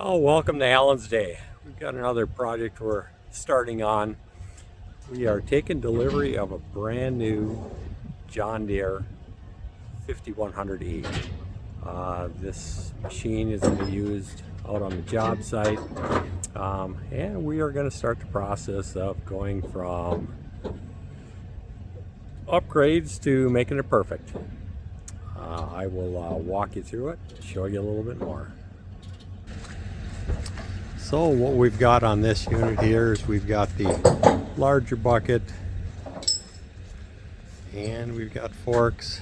Well, welcome to Allen's Day. We've got another project we're starting on. We are taking delivery of a brand new John Deere 5100E. This machine is going to be used out on the job site, and we are going to start the process of going from upgrades to making it perfect. I will walk you through it, show you a little bit more. So what we've got on this unit here is we've got the larger bucket, and we've got forks.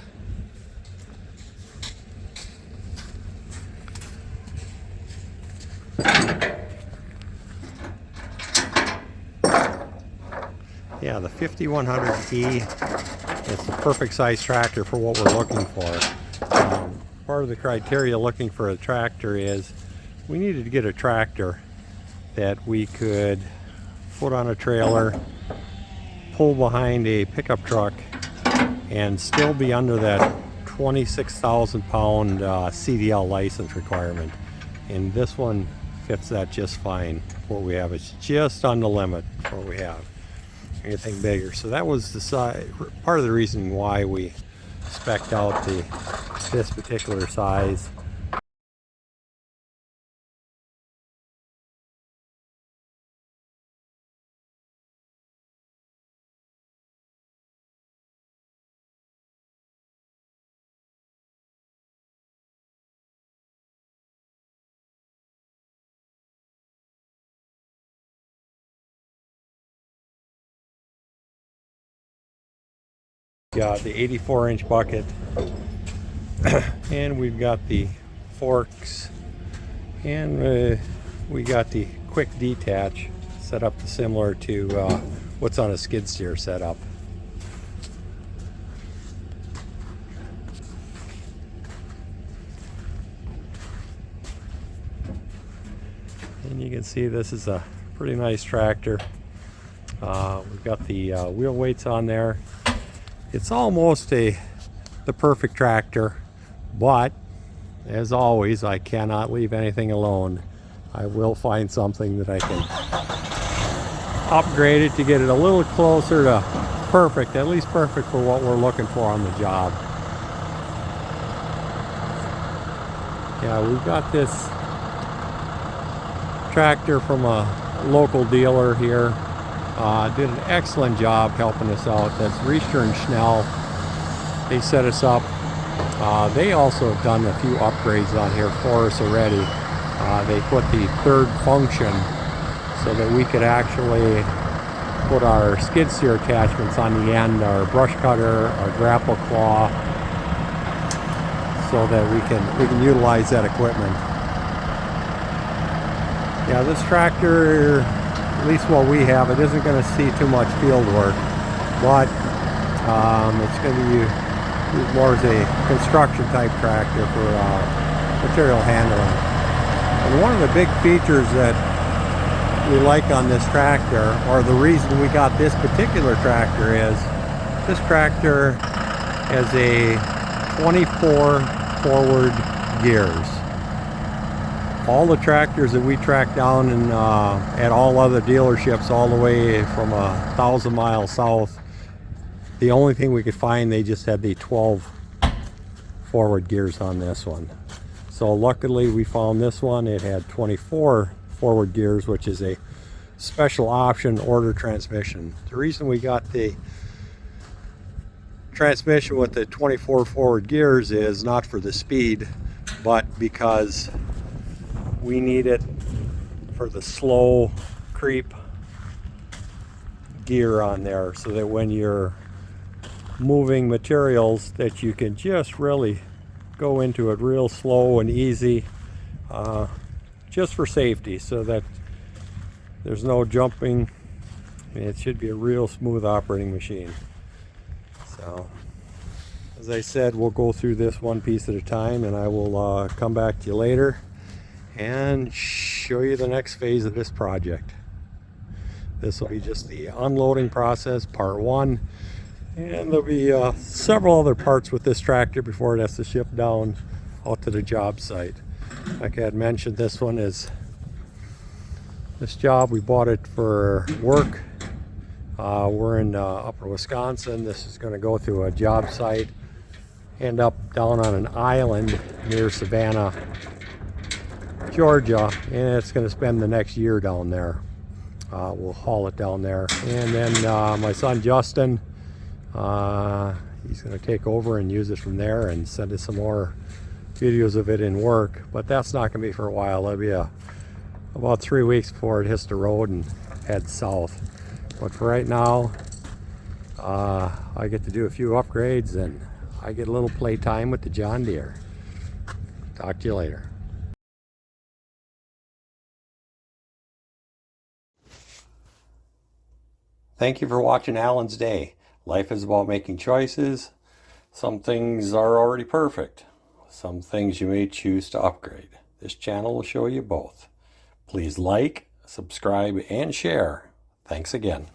Yeah, the 5100E is the perfect size tractor for what we're looking for. Part of the criteria looking for a tractor is we needed to get a tractor that we could put on a trailer, pull behind a pickup truck, and still be under that 26,000 pound CDL license requirement. And this one fits that just fine. What we have is just on the limit for what we have. Anything bigger. So that was the size, part of the reason why we spec'd out this particular size. Got the 84-inch bucket, and we've got the forks, and we got the quick detach set up similar to what's on a skid steer setup. And you can see this is a pretty nice tractor. We've got the wheel weights on there. It's almost the perfect tractor, but as always, I cannot leave anything alone. I will find something that I can upgrade it to get it a little closer to perfect, at least perfect for what we're looking for on the job. Yeah, we've got this tractor from a local dealer here. Did an excellent job helping us out. That's Richter and Schnell. They set us up. They also have done a few upgrades on here for us already. They put the third function so that we could actually put our skid steer attachments on the end, our brush cutter, our grapple claw, so that we can utilize that equipment. Yeah, this tractor, at least what we have, it isn't going to see too much field work, but it's going to be used more as a construction type tractor for material handling. And one of the big features that we like on this tractor, or the reason we got this particular tractor, is this tractor has a 24 forward gears. All the tractors that we track down and at all other dealerships all the way from 1,000 miles south, the only thing we could find, they just had the 12 forward gears on this one. So luckily we found this one. It had 24 forward gears, which is a special option order transmission. The reason we got the transmission with the 24 forward gears is not for the speed, but because we need it for the slow creep gear on there, so that when you're moving materials that you can just really go into it real slow and easy, just for safety, so that there's no jumping. It should be a real smooth operating machine. So as I said, we'll go through this one piece at a time, and I will come back to you later and show you the next phase of this project. This will be just the unloading process, part one, and there'll be several other parts with this tractor before it has to ship down out to the job site. Like I had mentioned, this one is This job, we bought it for work. We're in upper Wisconsin. This is going to go through a job site, end up down on an island near Savannah, Georgia, and it's going to spend the next year down there. We'll haul it down there. And then my son Justin, he's going to take over and use it from there and send us some more videos of it in work. But that's not going to be for a while. It'll be about 3 weeks before it hits the road and heads south. But for right now, I get to do a few upgrades and I get a little play time with the John Deere. Talk to you later. Thank you for watching Alan's Day. Life is about making choices. Some things are already perfect. Some things you may choose to upgrade. This channel will show you both. Please like, subscribe, and share. Thanks again.